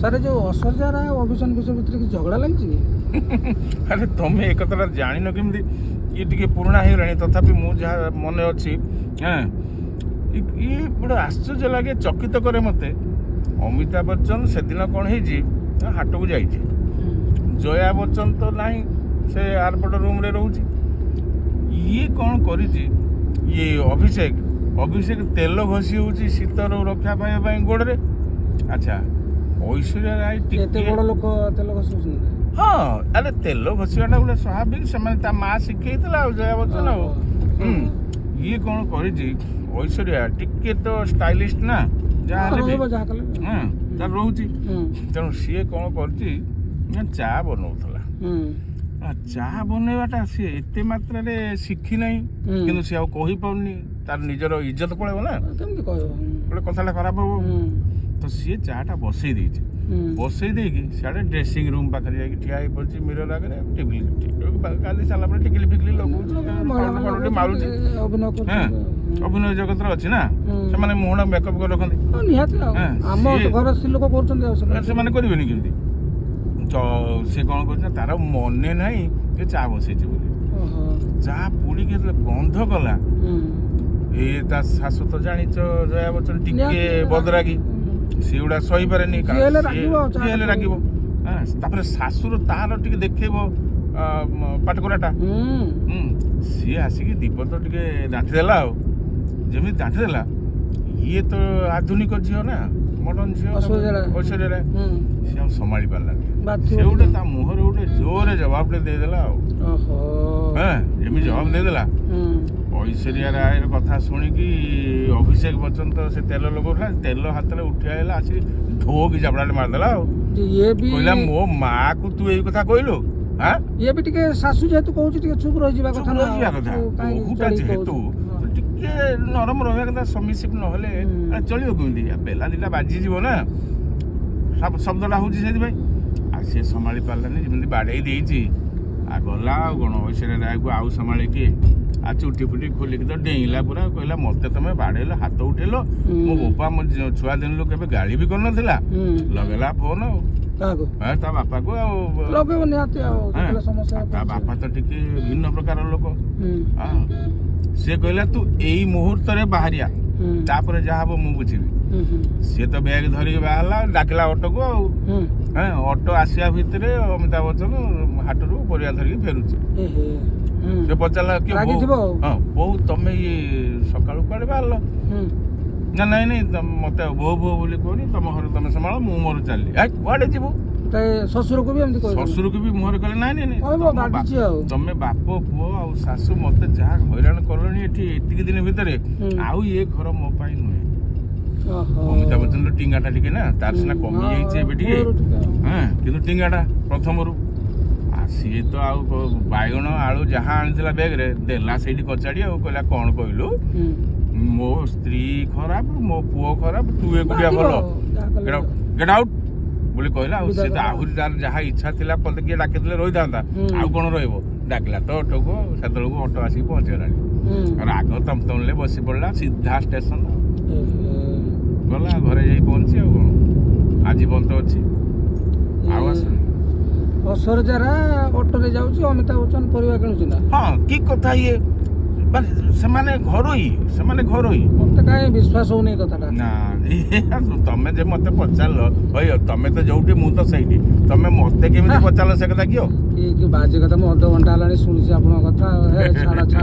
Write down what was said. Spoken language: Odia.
ସାର୍ ଯୋଉ ଐଶ୍ୱର୍ଯ୍ୟା ରାୟ ଅଭିଷଣ କିଶୋର ଭିତରେ କିଛି ଝଗଡ଼ା ଲାଗିଛି କି? ଆରେ ତମେ ଏ କଥାଟା ଜାଣିନ କେମିତି? ଇଏ ଟିକେ ପୁରୁଣା ହେଇଗଲାଣି, ତଥାପି ମୁଁ ଯାହା ମନେ ଅଛି ଇଏ ବଡ଼ ଆଶ୍ଚର୍ଯ୍ୟ ଲାଗେ, ଚକିତ କରେ ମୋତେ। ଅମିତାଭ ବଚ୍ଚନ ସେଦିନ କ'ଣ ହେଇଛି, ହାଟକୁ ଯାଇଛି। ଜୟା ବଚ୍ଚନ ତ ନାହିଁ, ସେ ଆରପଟ ରୁମ୍ରେ ରହୁଛି। ଇଏ କ'ଣ କରିଛି, ଇଏ ଅଭିଷେକ ତେଲ ଘଷି ହେଉଛି ଶୀତରୁ ରକ୍ଷା ପାଇବା ପାଇଁ ଗୋଡ଼ରେ। ଆଚ୍ଛା, ଐଶ୍ୱର୍ଯ୍ୟା ରାୟ ଏତେ ଟିକେ ବଡ଼ ଲୋକ ତେଲ ଘଷୁଛନ୍ତି? ହଁ, ଆରେ ତେଲ ଘଷିବାଟା ଗୋଟେ ସ୍ୱାଭାବିକ, ସେମାନେ ତା ମା ଶିଖେଇଥିଲା ଆଉ ଜୟା ବଚ୍ଚନ ଆଉ। ଇଏ କ'ଣ କରିଛି, ଐଶ୍ୱର୍ଯ୍ୟା ଟିକେ ତ ଷ୍ଟାଇଲିଷ୍ଟ ନା, ଯାହା ହେଲେ ବି ତାର ରହୁଛି। ତେଣୁ ସିଏ କ'ଣ କରିଛି ନା, ଚା ବନଉଥିଲା। ଚା ବନେଇବାଟା ସିଏ ଏତେ ମାତ୍ରାରେ ଶିଖି ନାହିଁ, କିନ୍ତୁ ସିଏ ଆଉ କହିପାରୁନି, ତାର ନିଜର ଇଜ୍ଜତ ପଳେଇବ ନା, କେମିତି କହିବ, ଗୋଟେ କଥାଟା ଖରାପ ହବ। ତ ସିଏ ଚାଟା ବସେଇ ଦେଇଛି। ବସେଇ ଦେଇକି ସିଆଡ଼େ ଡ୍ରେସିଂ ରୁମ୍ ପାଖରେ ଯାଇକି ଠିଆ ହେଇ ପଡ଼ିଛି ମିରର ଆଗରେ। ଗାଧି ସାରିଲା ପରେ ଟିକିଲି ଫିକିଲି ଲଗାଉଛି, ମାରୁଛି। ଅଭିନୟ ଜଗତରେ ଅଛି ନା, ସେମାନେ ମୁହଁଟା ମେକଅପ୍ କରି ରଖନ୍ତି। ନିହାତି ଆମ ଘର ସ୍ତ୍ରୀ ଲୋକ କରୁଛନ୍ତି, ଆଉ ସେମାନେ କରିବେନି କେମିତି? ତ ସେ କ'ଣ କରୁଛି ନା, ତାର ମନେ ନାହିଁ ଯେ ଚା ବସେଇଛି ବୋଲି। ଚା ପୋଡ଼ିକି ଯେତେବେଳେ ଗନ୍ଧ କଲା, ଏ ତା ଶାଶୁ ତ ଜାଣିଛ ଜୟା ବଚ୍ଚନ ଟିକେ ବଦରାଗି, ସେଗୁଡ଼ା ସହିପାରେନି, ହେଲେ ରାଗିବ। ତାପରେ ଶାଶୁର ତାର ଟିକେ ଦେଖେଇବ ପାଟକରାଟା। ସିଏ ଆସିକି ଦୀପ ତ ଟିକେ ଦାଣ୍ଟି ଦେଲା, ଆଉ ଯେମିତି ଦାଣ୍ଟି ଦେଲା, ଇଏ ତ ଆଧୁନିକ ଝିଅ ନା, ମଡର୍ଣ୍ଣ ଝିଅ ଐଶ୍ୱର୍ଯ୍ୟା ରାୟ, ସିଏ ଆଉ ସମ୍ଭାଳି ପାରିଲାନି। ସେ ଗୋଟେ ତା ମୁହଁରେ ଗୋଟେ ଜୋରରେ ଜବାବଟେ ଦେଇଦେଲା ଆଉ। ଏମିତି ଜବାବ ଦେଇଦେଲା, ଐଶ୍ୱର୍ଯ୍ୟା ରାୟର କଥା ଶୁଣିକି ଅଭିଷେକ ବଚ୍ଚନ ତ ସେ ତେଲ ଲଗାଉଥିଲା, ତେଲ ହାତରେ ଉଠି ଆଇଲା, ଆସିକି ଢୋକି ଚାପଡ଼ାଟେ ମାରିଦେଲା ଆଉ। କହିଲା, ମୋ ମାଆକୁ ତୁ ଏଇ କଥା କହିଲୁ? ଇଏ ବି ଟିକେ ଶାଶୁ ଯେହେତୁ କହୁଛି ଟିକେ ଚୁପ୍ ରହିଯିବା କଥା, ବହୁଟା ଯେହେତୁ ଟିକେ ନରମ ରହିବା କଥା, ସବମିସିଭ୍ ନହେଲେ ଚଳିବ କେମିତି? ବେଲା ଦିଟା ବାଜିଯିବ ନା, ଶବ୍ଦଟା ହେଉଛି ସେଥିପାଇଁ। ଆଉ ସିଏ ସମ୍ଭାଳି ପାରିଲାନି, ଯେମିତି ବାଡ଼େଇ ଦେଇଛି, ଆଉ ଗଲା ଆଉ କ'ଣ। ଐଶ୍ୱର୍ଯ୍ୟା ରାୟକୁ ଆଉ ସମ୍ଭାଳିକି ଆଉ ଚୁଟି ଫୁଟି ଖୋଲିକି ତ ଡେଇଁଲା ପୁରା। କହିଲା, ମୋତେ ତମେ ବାଡ଼େଇଲ, ହାତ ଉଠେଇଲ, ମୋ ବୋପା ମୋ ଛୁଆ ଦିନରୁ କେବେ ଗାଳି ବି କରିନଥିଲା। ଲଗେଇଲା ଫୋନ ଆଉ ତା ବାପାକୁ, ଆଉ ତା ବାପା ତ ଟିକେ ଭିନ୍ନ ପ୍ରକାର ଲୋକ। ସିଏ କହିଲା, ତୁ ଏଇ ମୁହୂର୍ତ୍ତରେ ବାହାରିଆ, ତାପରେ ଯାହା ହବ ମୁଁ ବୁଝିବି। ସିଏ ତ ବ୍ୟାଗ୍ ଧରିକି ବାହାରିଲା, ଡାକିଲା ଅଟୋକୁ ଆଉ। ଅଟୋ ଆସିବା ଭିତରେ ଅମିତାଭ ବଚ୍ଚନ ହାଟରୁ ପରିବା ଧରିକି ଫେରୁଛି। ସେ ପଚାରିଲା, ବୋଉ ତମେ ଇଏ ସକାଳୁ କୁଆଡ଼େ ବାହାରିଲ? ନା ନାଇଁ ମତେ ବୋଉ ବୋଲି କହୁନି, ତମ ଘରେ ତମେ ସମ୍ଭାଳ, ମୁଁ ମୋର ଚାଲିଲି। କୁଆଡ଼େ ଯିବୁ? ଶ୍ୱଶୁରକୁ ବି ମୁହଁରେ କହିଲେ, ନାଇଁ ତମେ ବାପ ପୁଅ ଆଉ ଶାଶୁ ମତେ ଯାହା ହଇରାଣ କଲଣି ଏତିକି ଦିନ ଭିତରେ, ଆଉ ଏ ଘର ମୋ ପାଇଁ ନୁହେଁ। ଅମିତାଭ ବଚ୍ଚନର ଟିଙ୍ଗାଟା ଟିକେ ନା, ତାର ସିନା କମି ଯାଇଛି ଏବେ ଟିକେ, କିନ୍ତୁ ଟିଙ୍ଗାଟା ପ୍ରଥମରୁ। ସିଏ ତ ଆଉ ବାଇଗଣ ଆଳୁ ଯାହା ଆଣିଥିଲା ବ୍ୟାଗରେ ଦେଲା ସେଇଠି କଚାଡ଼ି ଆଉ। କହିଲା, କ'ଣ କହିଲୁ? ମୋ ସ୍ତ୍ରୀ ଖରାପ, ମୋ ପୁଅ ଖରାପ, ତୁ ଏକୁଟିଆ ଭଲ, ଗେଟ୍ ଆଉଟ୍ ବୋଲି କହିଲା। ଆଉ ସେ ତ ଆହୁରି ତାର ଯାହା ଇଚ୍ଛା ଥିଲା, ପଦେ କିଏ ଡାକିଥିଲେ ରହିଥାନ୍ତା, ଆଉ କ'ଣ ରହିବ? ଡାକିଲା ତ ଅଟୋକୁ, ସେତେବେଳକୁ ଅଟୋ ଆସିକି ପହଞ୍ଚିଗଲାଣି। ରାଗ ତମତମରେ ବସି ପଡ଼ିଲା, ସିଧା ଷ୍ଟେସନ ଗଲା, ଘରେ ଯାଇ ପହଞ୍ଚି। ଆଉ କ'ଣ ଆଜି ପର୍ଯ୍ୟନ୍ତ ଅଛି, ଆଉ ଆସୁନି। ଐଶ୍ୱର୍ଯ୍ୟା ରାୟ ଅଟୋରେ ଯାଉଛି, ଅମିତାଭ ବଚ୍ଚନ ପରିବା କିଣୁଛି ନା? କି କଥା ଇଏ, ସେମାନେ ଘରୋଇ ମତେ କାହିଁ ବିଶ୍ୱାସ ହଉନି ଏ କଥାଟା। ନା, ତମେ ଯେ ମତେ ପଚାରିଲ, ତମେ ତ ଯୋଉଠି ମୁଁ ତ ସେଇଠି, ତମେ ମତେ କେମିତି ପଚାରିଲ ସେ କଥା? କି ବାଜେ କଥା, ମୁଁ ଅଧଘଣ୍ଟା ହେଲାଣି ଶୁଣିଛି ଆପଣଙ୍କ କଥା। ଛାଡ଼